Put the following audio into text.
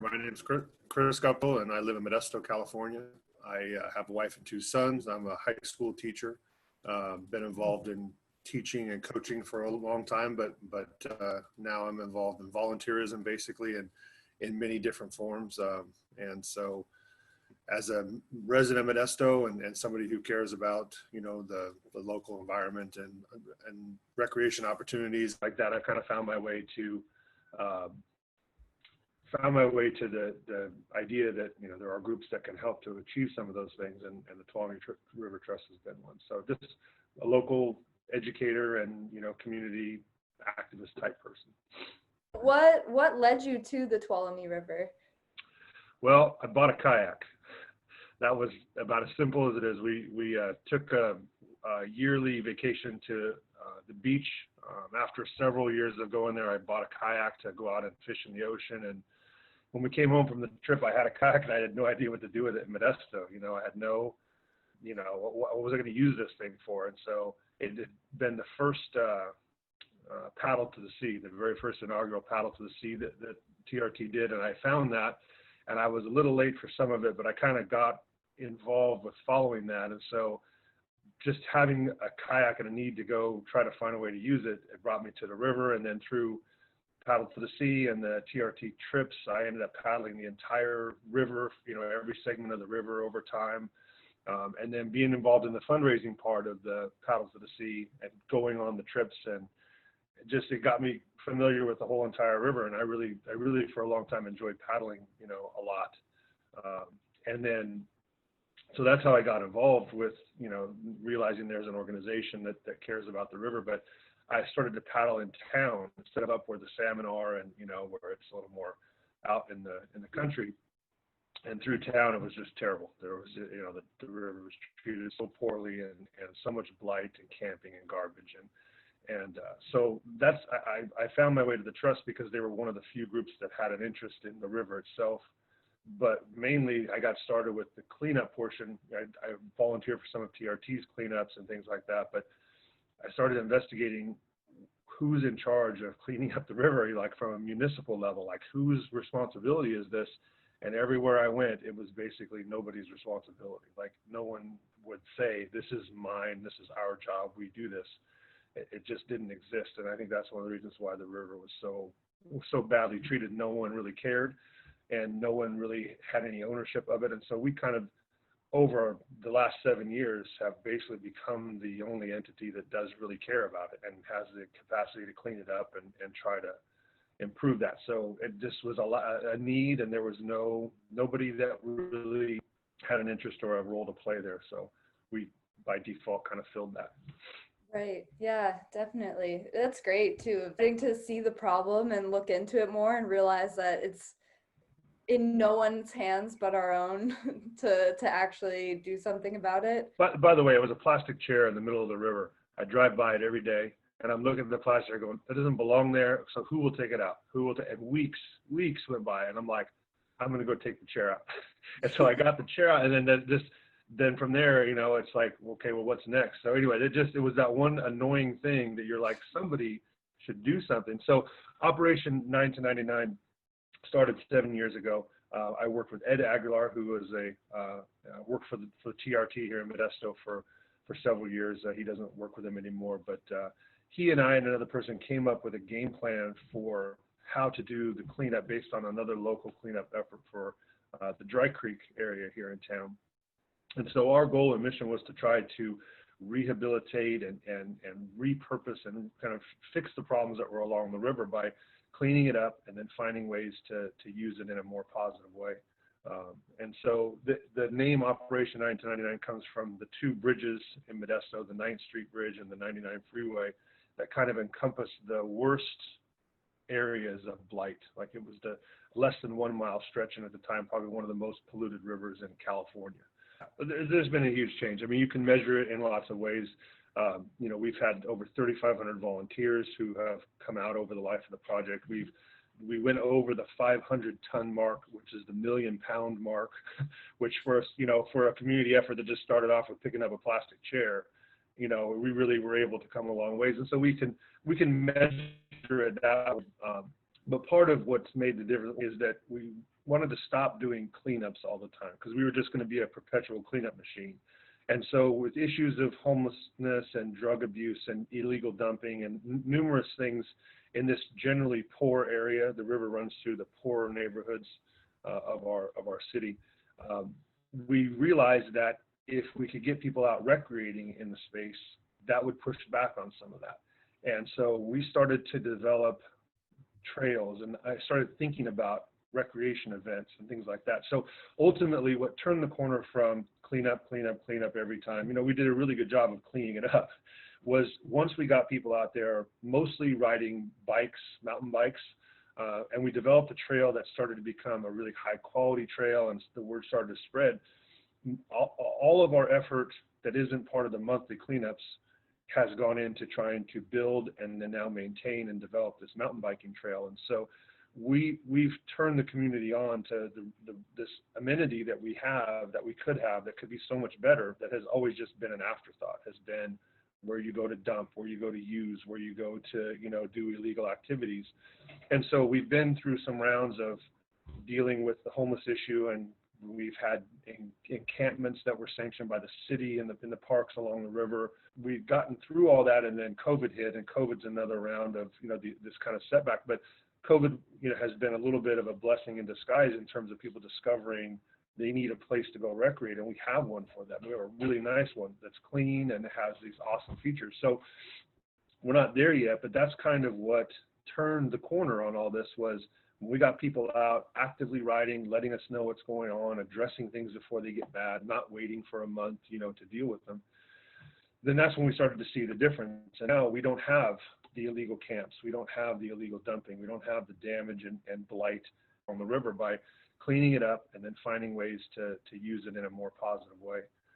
My name is Chris Guptill, and I live in Modesto, California. I have a wife and two sons. I'm a high school teacher. Been involved in teaching and coaching for a long time, but now I'm involved in volunteerism, basically, in many different forms. And so, as a resident of Modesto and somebody who cares about the local environment and recreation opportunities like that, I kind of found my way to the idea that there are groups that can help to achieve some of those things, and the Tuolumne River Trust has been one. So just a local educator and community activist type person. What led you to the Tuolumne River? Well, I bought a kayak. That was about as simple as it is. We took a yearly vacation to the beach. After several years of going there, I bought a kayak to go out and fish in the ocean. And when we came home from the trip, I had a kayak and I had no idea what to do with it in Modesto. I had no, what was I going to use this thing for? And so it had been the first paddle to the sea, the very first inaugural paddle to the sea that TRT did. And I found that, and I was a little late for some of it, but I kind of got involved with following that. And so just having a kayak and a need to go try to find a way to use it, it brought me to the river. And then through Paddle to the Sea and the TRT trips, I ended up paddling the entire river, every segment of the river over time. And then being involved in the fundraising part of the Paddle to the Sea and going on the trips, and it got me familiar with the whole entire river. And I really for a long time enjoyed paddling, a lot. And then, so that's how I got involved with, realizing there's an organization that cares about the river. But I started to paddle in town instead of up where the salmon are, and where it's a little more out in the country. And through town, it was just terrible. There was, the river was treated so poorly, and so much blight and camping and garbage. And so I found my way to the trust because they were one of the few groups that had an interest in the river itself. But mainly, I got started with the cleanup portion. I volunteered for some of TRT's cleanups and things like that. But I started investigating who's in charge of cleaning up the river, like from a municipal level, like whose responsibility is this? And everywhere I went, it was basically nobody's responsibility. Like no one would say, this is mine, this is our job, we do this. It just didn't exist. And I think that's one of the reasons why the river was so badly treated. No one really cared, and no one really had any ownership of it. And so we kind of, over the last 7 years, have basically become the only entity that does really care about it and has the capacity to clean it up and try to improve that. So it just was a need, and there was nobody that really had an interest or a role to play there. So we, by default, kind of filled that. Right. Yeah, definitely. That's great too. Getting to see the problem and look into it more and realize that it's in no one's hands but our own to actually do something about it. But by the way, it was a plastic chair in the middle of the river. I drive by it every day, and I'm looking at the plastic going, that doesn't belong there. So who will take it out? And weeks went by, and I'm like, I'm going to go take the chair out. And so I got the chair out, and then from there, it's like, okay, well, what's next? So anyway, it was that one annoying thing that you're like, somebody should do something. So Operation 9 to 99 started 7 years ago. I worked with Ed Aguilar, who was worked for the TRT here in Modesto for several years. He doesn't work with them anymore, but he and I and another person came up with a game plan for how to do the cleanup based on another local cleanup effort for the Dry Creek area here in town. And so our goal and mission was to try to rehabilitate and repurpose and kind of fix the problems that were along the river by cleaning it up and then finding ways to use it in a more positive way. And so the name Operation 9 to 99 comes from the two bridges in Modesto, the 9th Street Bridge and the 99 Freeway, that kind of encompass the worst areas of blight. Like it was the less than 1 mile stretch, and at the time, probably one of the most polluted rivers in California. There's been a huge change. I mean, you can measure it in lots of ways. We've had over 3,500 volunteers who have come out over the life of the project. We went over the 500-ton mark, which is the 1 million pound mark, which for a community effort that just started off with picking up a plastic chair, we really were able to come a long ways. And so we can measure it out But part of what's made the difference is that we wanted to stop doing cleanups all the time because we were just going to be a perpetual cleanup machine. And so with issues of homelessness and drug abuse and illegal dumping and numerous things in this generally poor area, the river runs through the poorer neighborhoods of our city. We realized that if we could get people out recreating in the space, that would push back on some of that. And so we started to develop trails, and I started thinking about recreation events and things like that. So ultimately what turned the corner from clean up every time, we did a really good job of cleaning it up, was once we got people out there mostly riding bikes, mountain bikes, and we developed a trail that started to become a really high quality trail, and the word started to spread. All of our effort that isn't part of the monthly cleanups has gone into trying to build and then now maintain and develop this mountain biking trail. And so we've turned the community on to this amenity that we have, that we could have, that could be so much better, that has always just been an afterthought, has been where you go to dump, where you go to use, where you go to, do illegal activities. And so we've been through some rounds of dealing with the homeless issue, and we've had encampments that were sanctioned by the city in the parks along the river. We've gotten through all that, and then COVID hit, and COVID's another round of this kind of setback. But COVID has been a little bit of a blessing in disguise in terms of people discovering they need a place to go recreate, and we have one for them. We have a really nice one that's clean and has these awesome features. So we're not there yet, but that's kind of what turned the corner on all this, was when we got people out actively riding, letting us know what's going on, addressing things before they get bad, not waiting for a month, to deal with them. Then that's when we started to see the difference. And now we don't have the illegal camps. We don't have the illegal dumping. We don't have the damage and blight on the river. By cleaning it up and then finding ways to use it in a more positive way.